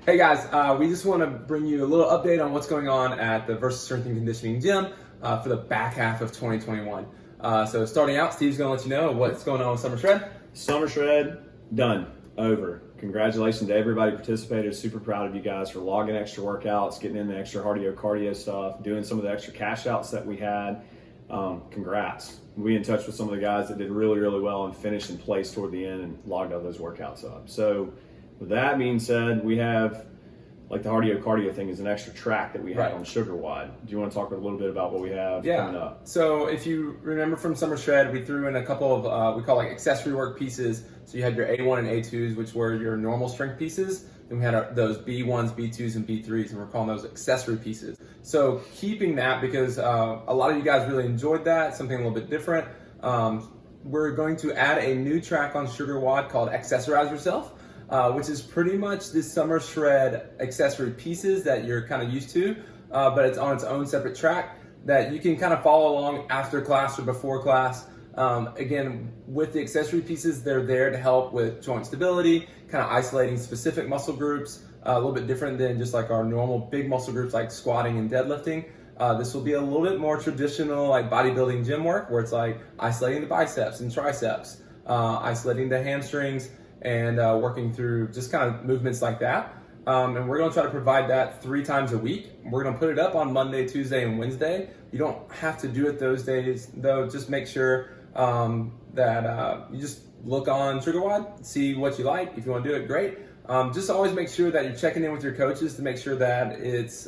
Hey guys, we just want to bring you a little update on what's going on at the Versus Strength and Conditioning Gym for the back half of 2021. So starting out, Steve's going to let you know what's going on with Summer Shred. Summer Shred, done, over. Congratulations to everybody who participated. Super proud of you guys for logging extra workouts, getting in the extra cardio stuff, doing some of the extra cash outs that we had. Congrats. We in touch with some of the guys that did really, really well and finished in place toward the end and logged all those workouts up. So with that being said, we have, like the cardio thing is an extra track that we had on Sugar Wad. Do you want to talk a little bit about what we have coming up? So if you remember from Summer Shred, we threw in a couple of, we call like accessory work pieces. So you had your A1 and A2s, which were your normal strength pieces. Then we had those B1s, B2s, and B3s, and we're calling those accessory pieces. So keeping that, because a lot of you guys really enjoyed that, something a little bit different. We're going to add a new track on Sugar Wad called Accessorize Yourself. Which is pretty much the Summer Shred accessory pieces that you're kind of used to, but it's on its own separate track that you can kind of follow along after class or before class. Again, with the accessory pieces, they're there to help with joint stability, kind of isolating specific muscle groups, a little bit different than just like our normal big muscle groups like squatting and deadlifting. This will be a little bit more traditional like bodybuilding gym work where it's like isolating the biceps and triceps, isolating the hamstrings, and working through just kind of movements like that. And we're going to try to provide that 3 times a week. We're going to put it up on Monday, Tuesday, and Wednesday. You don't have to do it those days, though. Just make sure that you just look on Sugar Wad, see what you like. If you want to do it, great. Just always make sure that you're checking in with your coaches to make sure that it's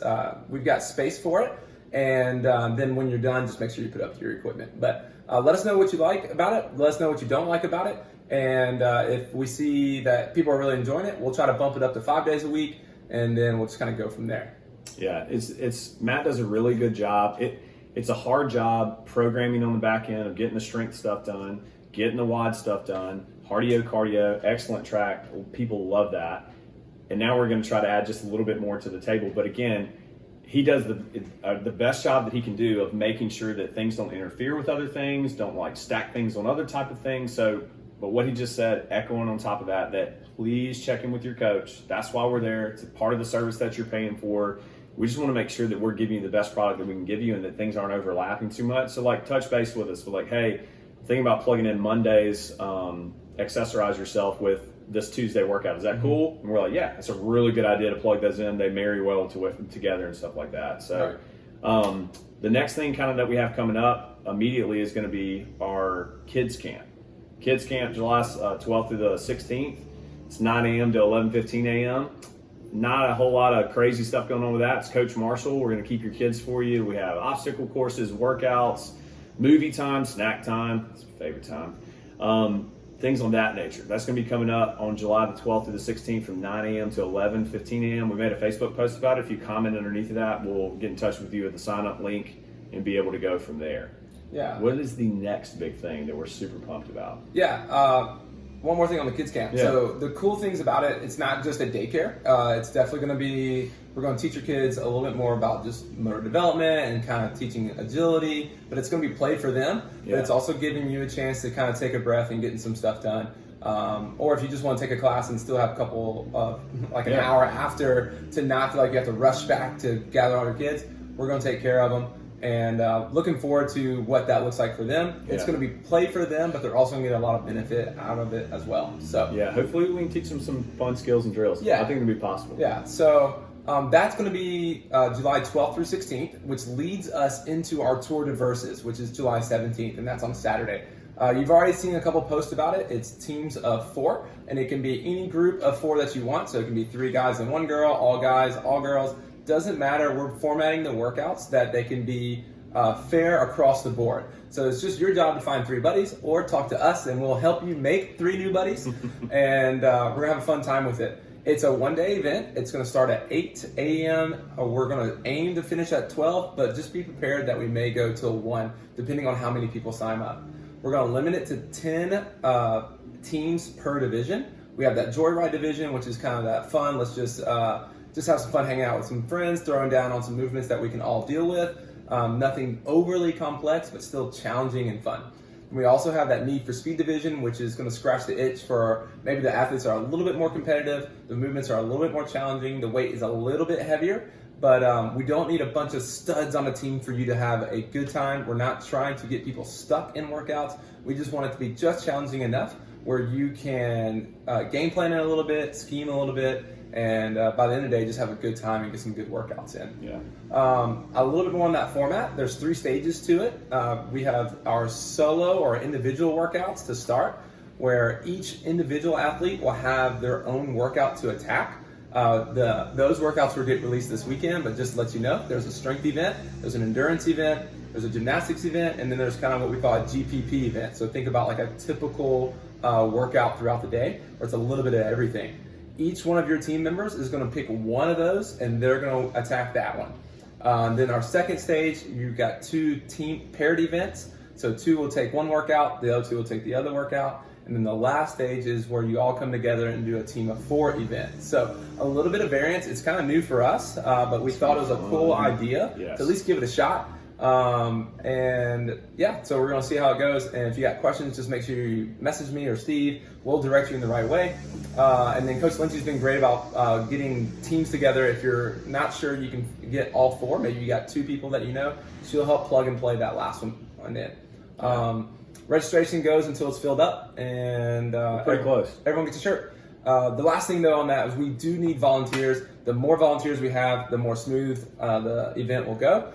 we've got space for it. And then when you're done, just make sure you put up your equipment. But let us know what you like about it. Let us know what you don't like about it. And if we see that people are really enjoying it, we'll try to bump it up to 5 days a week, and then we'll just kind of go from there. Yeah, it's Matt does a really good job. It's a hard job programming on the back end of getting the strength stuff done, getting the WOD stuff done, cardio, excellent track. People love that. And now we're going to try to add just a little bit more to the table. But again, he does the best job that he can do of making sure that things don't interfere with other things, don't like stack things on other type of things. But what he just said, echoing on top of that please check in with your coach. That's why we're there. It's a part of the service that you're paying for. We just want to make sure that we're giving you the best product that we can give you and that things aren't overlapping too much. So like touch base with us. But like, hey, thinking about plugging in Mondays, accessorize yourself with this Tuesday workout. Is that cool? And we're like, yeah, it's a really good idea to plug those in. They marry well together and stuff like that. So the next thing kind of that we have coming up immediately is going to be our kids camp. Kids Camp, July 12th through the 16th. It's 9 a.m. to 11:15 a.m. Not a whole lot of crazy stuff going on with that. It's Coach Marshall. We're going to keep your kids for you. We have obstacle courses, workouts, movie time, snack time. It's my favorite time. Things on that nature. That's going to be coming up on July the 12th through the 16th from 9 a.m. to 11:15 a.m. We made a Facebook post about it. If you comment underneath of that, we'll get in touch with you at the sign-up link and be able to go from there. Yeah. What is the next big thing that we're super pumped about? Yeah. One more thing on the kids camp. Yeah. So the cool things about it, it's not just a daycare. It's definitely going to be, we're going to teach your kids a little bit more about just motor development and kind of teaching agility, but it's going to be play for them. Yeah. But it's also giving you a chance to kind of take a breath and getting some stuff done. Or if you just want to take a class and still have a couple of, like an hour after to not feel like you have to rush back to gather all your kids, we're going to take care of them. And looking forward to what that looks like for them. It's going to be play for them, but they're also going to get a lot of benefit out of it as well. So yeah, hopefully we can teach them some fun skills and drills. Yeah, I think it'll be possible. Yeah, so that's going to be July 12th through 16th, which leads us into our Tour de Versus, which is July 17th, and that's on Saturday. You've already seen a couple posts about it. It's teams of 4, and it can be any group of 4 that you want. So it can be 3 guys and 1 girl, all guys, all girls. Doesn't matter. We're formatting the workouts that they can be fair across the board. So it's just your job to find 3 buddies or talk to us and we'll help you make 3 new buddies. And we're going to have a fun time with it. It's a 1-day event. It's going to start at 8 a.m. We're going to aim to finish at 12, but just be prepared that we may go till 1, depending on how many people sign up. We're going to limit it to 10 teams per division. We have that Joyride division, which is kind of that fun. Let's just have some fun hanging out with some friends, throwing down on some movements that we can all deal with. Nothing overly complex, but still challenging and fun. We also have that Need for Speed division, which is going to scratch the itch for maybe the athletes are a little bit more competitive, the movements are a little bit more challenging, the weight is a little bit heavier, but we don't need a bunch of studs on the team for you to have a good time. We're not trying to get people stuck in workouts. We just want it to be just challenging enough where you can game plan it a little bit, scheme a little bit, and by the end of the day, just have a good time and get some good workouts in. Yeah. A little bit more on that format. There's 3 stages to it. We have our solo or individual workouts to start, where each individual athlete will have their own workout to attack. Those workouts will get released this weekend, but just to let you know, there's a strength event, there's an endurance event, there's a gymnastics event, and then there's kind of what we call a GPP event. So think about like a typical workout throughout the day, where it's a little bit of everything. Each one of your team members is going to pick one of those, and they're going to attack that one. Then our second stage, you've got 2 team paired events. So 2 will take one workout, the other 2 will take the other workout. And then the last stage is where you all come together and do a team of 4 event. So a little bit of variance. It's kind of new for us, but we thought it was a cool idea to at least give it a shot. And yeah, so we're going to see how it goes. And if you got questions, just make sure you message me or Steve. We'll direct you in the right way. And then Coach Lynch's been great about getting teams together. If you're not sure you can get all 4, maybe you got 2 people that you know, she'll help plug and play that last one in. Registration goes until it's filled up, and pretty close. Everyone gets a shirt. The last thing though on that is we do need volunteers. The more volunteers we have, the more smooth the event will go.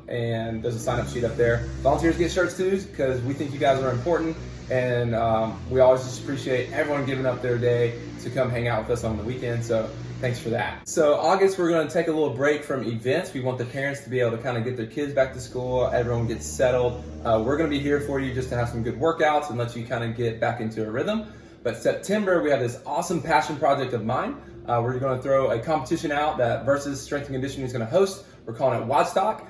And there's a sign-up sheet up there. Volunteers get shirts too, because we think you guys are important, and we always just appreciate everyone giving up their day to come hang out with us on the weekend. So thanks for that. So August, we're going to take a little break from events. We want the parents to be able to kind of get their kids back to school. Everyone gets settled. We're going to be here for you just to have some good workouts and let you kind of get back into a rhythm. But September, we have this awesome passion project of mine. We're going to throw a competition out that Versus Strength and Conditioning is going to host. We're calling it Wadstock.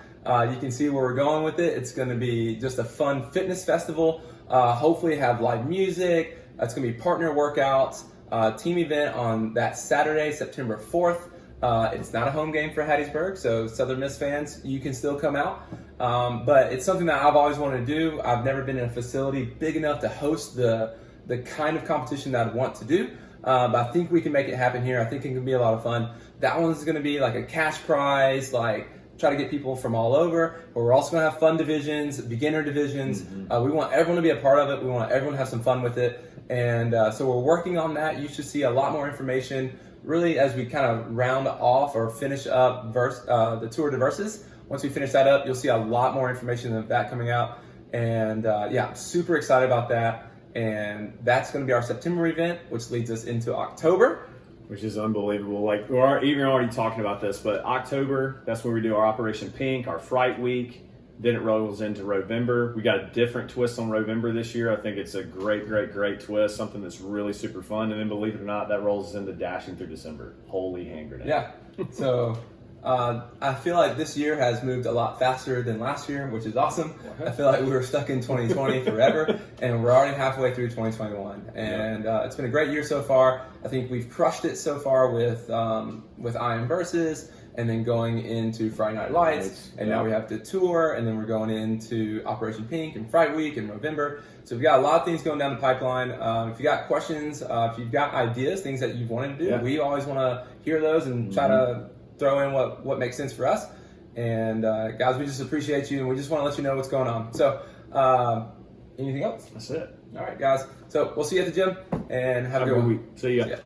You can see where we're going with it. It's going to be just a fun fitness festival. Hopefully have live music. It's going to be partner workouts. Team event on that Saturday, September 4th. It's not a home game for Hattiesburg, so Southern Miss fans, you can still come out. But it's something that I've always wanted to do. I've never been in a facility big enough to host the kind of competition that I want to do. But I think we can make it happen here. I think it can be a lot of fun. That one's going to be like a cash prize, like try to get people from all over. But we're also going to have fun divisions, beginner divisions. We want everyone to be a part of it. We want everyone to have some fun with it. And so we're working on that. You should see a lot more information really as we kind of round off or finish up the Tour de Versus. Once we finish that up, you'll see a lot more information of that coming out. And yeah, I'm super excited about that. And that's going to be our September event, which leads us into October. Which is unbelievable. Like, we're even already talking about this, but October, that's where we do our Operation Pink, our Fright Week. Then it rolls into Rovember. We got a different twist on Rovember this year. I think it's a great twist, something that's really super fun. And then, believe it or not, that rolls into Dashing Through December. Holy hand grenade. Yeah. So I feel like this year has moved a lot faster than last year, which is awesome. I feel like we were stuck in 2020 forever, and we're already halfway through 2021. And it's been a great year so far. I think we've crushed it so far with I Am Versus, and then going into Friday Night Lights, and now we have the tour, and then we're going into Operation Pink and Fright Week in November. So we've got a lot of things going down the pipeline. If you got questions, if you've got ideas, things that you wanted to do, we always want to hear those and try to throw in what makes sense for us. And guys, we just appreciate you, and we just want to let you know what's going on. So anything else? That's it. All right, guys. So we'll see you at the gym, and have a good week. See ya.